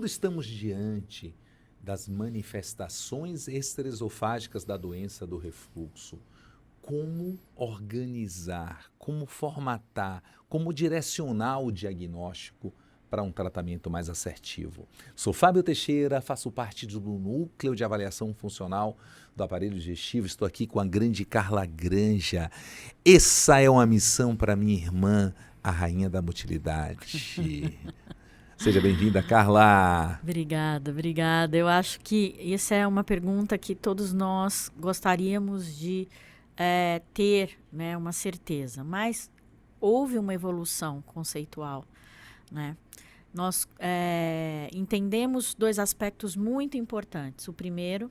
Quando estamos diante das manifestações extraesofágicas da doença do refluxo, como organizar, como formatar, como direcionar o diagnóstico para um tratamento mais assertivo? Sou Fábio Teixeira, faço parte do Núcleo de Avaliação Funcional do Aparelho Digestivo. Estou aqui com a grande Carla Granja. Essa é uma missão para minha irmã, a rainha da motilidade. Seja bem-vinda, Carla. Obrigada. Eu acho que isso é uma pergunta que todos nós gostaríamos de ter, né, uma certeza, mas houve uma evolução conceitual, né? Nós entendemos dois aspectos muito importantes. O primeiro,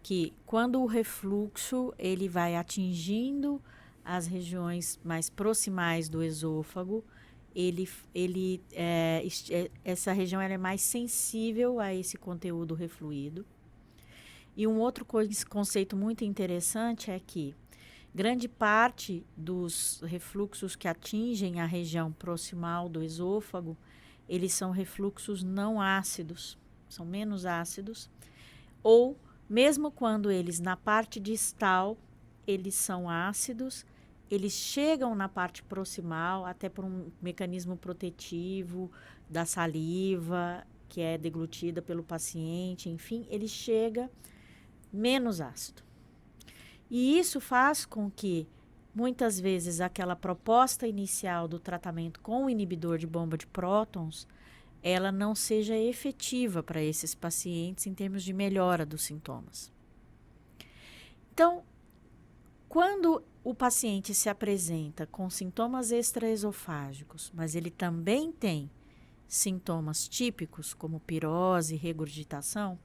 que quando o refluxo ele vai atingindo as regiões mais proximais do esôfago, essa região ela é mais sensível a esse conteúdo refluído. E um outro conceito muito interessante é que grande parte dos refluxos que atingem a região proximal do esôfago, eles são refluxos não ácidos, são menos ácidos, ou mesmo quando eles na parte distal, eles são ácidos, eles chegam na parte proximal, até por um mecanismo protetivo da saliva, que é deglutida pelo paciente, enfim, ele chega menos ácido. E isso faz com que, muitas vezes, aquela proposta inicial do tratamento com o inibidor de bomba de prótons, ela não seja efetiva para esses pacientes em termos de melhora dos sintomas. Então, quando o paciente se apresenta com sintomas extraesofágicos, mas ele também tem sintomas típicos, como pirose e regurgitação,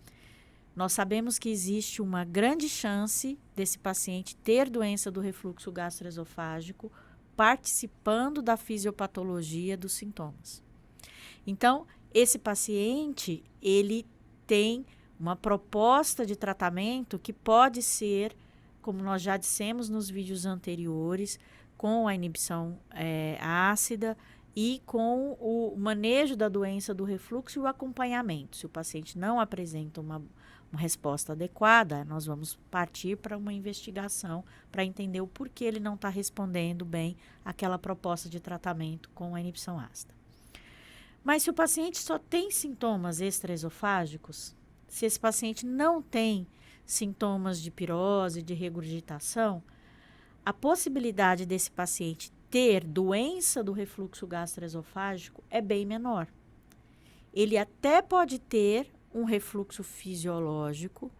nós sabemos que existe uma grande chance desse paciente ter doença do refluxo gastroesofágico participando da fisiopatologia dos sintomas. Então, esse paciente, ele tem uma proposta de tratamento que pode ser, como nós já dissemos nos vídeos anteriores, com a inibição ácida e com o manejo da doença do refluxo e o acompanhamento. Se o paciente não apresenta uma resposta adequada, nós vamos partir para uma investigação para entender o porquê ele não está respondendo bem àquela proposta de tratamento com a inibição ácida. Mas se o paciente só tem sintomas extraesofágicos, se esse paciente não tem sintomas de pirose, de regurgitação, a possibilidade desse paciente ter doença do refluxo gastroesofágico é bem menor. Ele até pode ter um refluxo fisiológico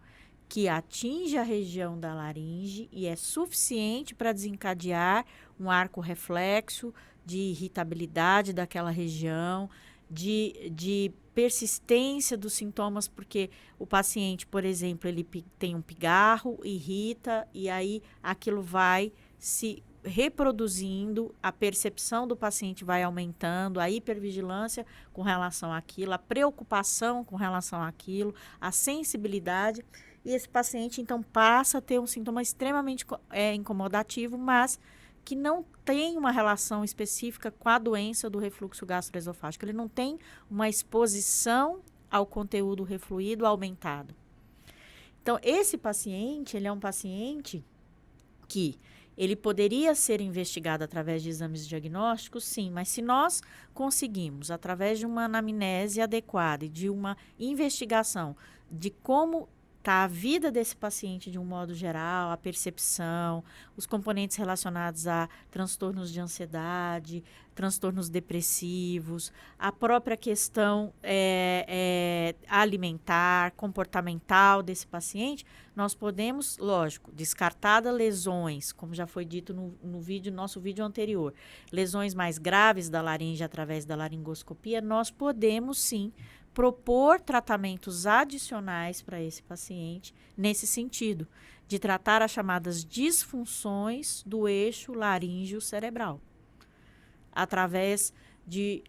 que atinge a região da laringe e é suficiente para desencadear um arco reflexo de irritabilidade daquela região, de persistência dos sintomas, porque o paciente, por exemplo, ele tem um pigarro, irrita, e aí aquilo vai se reproduzindo, a percepção do paciente vai aumentando, a hipervigilância com relação àquilo, a preocupação com relação àquilo, a sensibilidade, e esse paciente então passa a ter um sintoma extremamente incomodativo, mas que não tem uma relação específica com a doença do refluxo gastroesofágico. Ele não tem uma exposição ao conteúdo refluído aumentado. Então, esse paciente, ele é um paciente que ele poderia ser investigado através de exames diagnósticos, sim, mas se nós conseguimos, através de uma anamnese adequada e de uma investigação de como está a vida desse paciente de um modo geral, a percepção, os componentes relacionados a transtornos de ansiedade, transtornos depressivos, a própria questão alimentar, comportamental desse paciente, nós podemos, lógico, descartadas lesões, como já foi dito no nosso vídeo anterior, lesões mais graves da laringe através da laringoscopia, nós podemos sim propor tratamentos adicionais para esse paciente nesse sentido, de tratar as chamadas disfunções do eixo laríngeo-cerebral, através de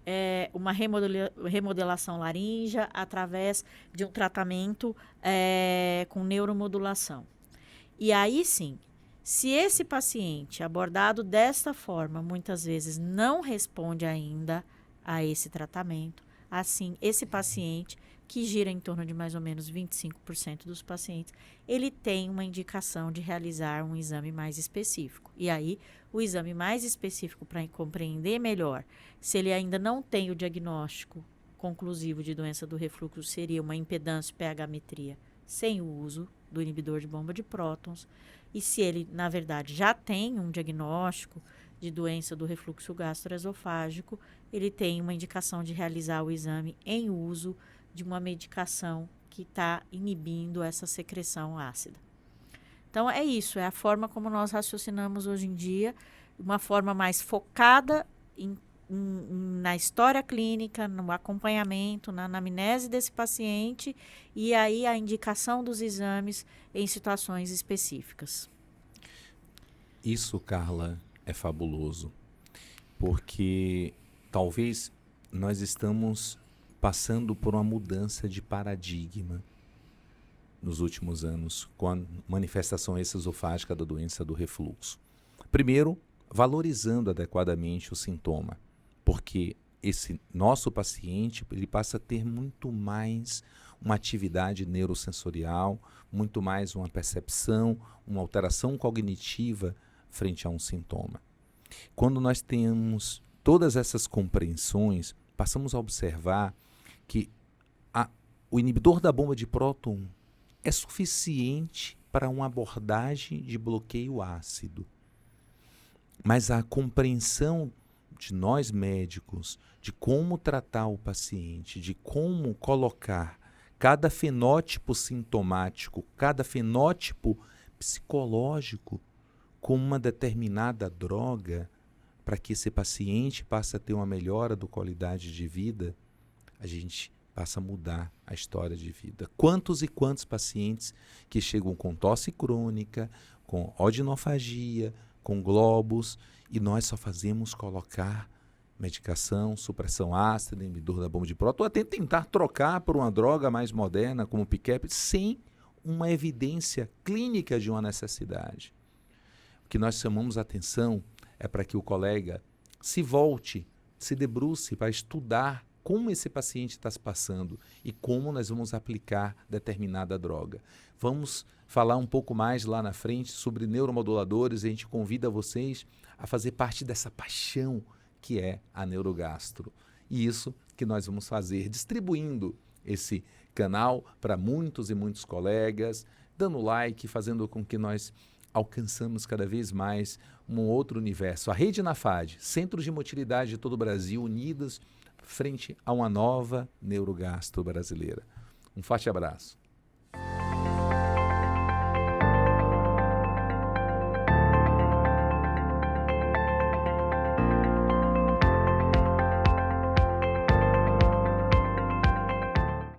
uma remodelação laríngea, através de um tratamento com neuromodulação. E aí sim, se esse paciente abordado desta forma, muitas vezes não responde ainda a esse tratamento, assim, esse paciente que gira em torno de mais ou menos 25% dos pacientes, ele tem uma indicação de realizar um exame mais específico. E aí, o exame mais específico para compreender melhor se ele ainda não tem o diagnóstico conclusivo de doença do refluxo seria uma impedância pH-metria sem o uso do inibidor de bomba de prótons. E se ele, na verdade, já tem um diagnóstico de doença do refluxo gastroesofágico, ele tem uma indicação de realizar o exame em uso de uma medicação que está inibindo essa secreção ácida. Então, é isso, é a forma como nós raciocinamos hoje em dia, uma forma mais focada na história clínica, no acompanhamento, na anamnese desse paciente e aí a indicação dos exames em situações específicas. Isso, Carla, é fabuloso, porque talvez nós estamos passando por uma mudança de paradigma nos últimos anos com a manifestação extraesofágica da doença do refluxo. Primeiro, valorizando adequadamente o sintoma, porque esse nosso paciente ele passa a ter muito mais uma atividade neurosensorial, muito mais uma percepção, uma alteração cognitiva frente a um sintoma. Quando nós temos todas essas compreensões, passamos a observar que o inibidor da bomba de próton é suficiente para uma abordagem de bloqueio ácido. Mas a compreensão de nós médicos, de como tratar o paciente, de como colocar cada fenótipo sintomático, cada fenótipo psicológico com uma determinada droga para que esse paciente passe a ter uma melhora da qualidade de vida, a gente passa a mudar a história de vida. Quantos e quantos pacientes que chegam com tosse crônica, com odinofagia, com globos, e nós só fazemos colocar medicação, supressão ácida, inibidor da bomba de próton, ou até tentar trocar por uma droga mais moderna, como o PICAP, sem uma evidência clínica de uma necessidade. O que nós chamamos a atenção é para que o colega se volte, se debruce para estudar como esse paciente está se passando e como nós vamos aplicar determinada droga. Vamos falar um pouco mais lá na frente sobre neuromoduladores e a gente convida vocês a fazer parte dessa paixão que é a Neurogastro. E isso que nós vamos fazer, distribuindo esse canal para muitos e muitos colegas, dando like, fazendo com que nós alcançamos cada vez mais um outro universo. A Rede NAFAD, Centros de Motilidade de todo o Brasil, unidos frente a uma nova Neurogastro brasileira. Um forte abraço.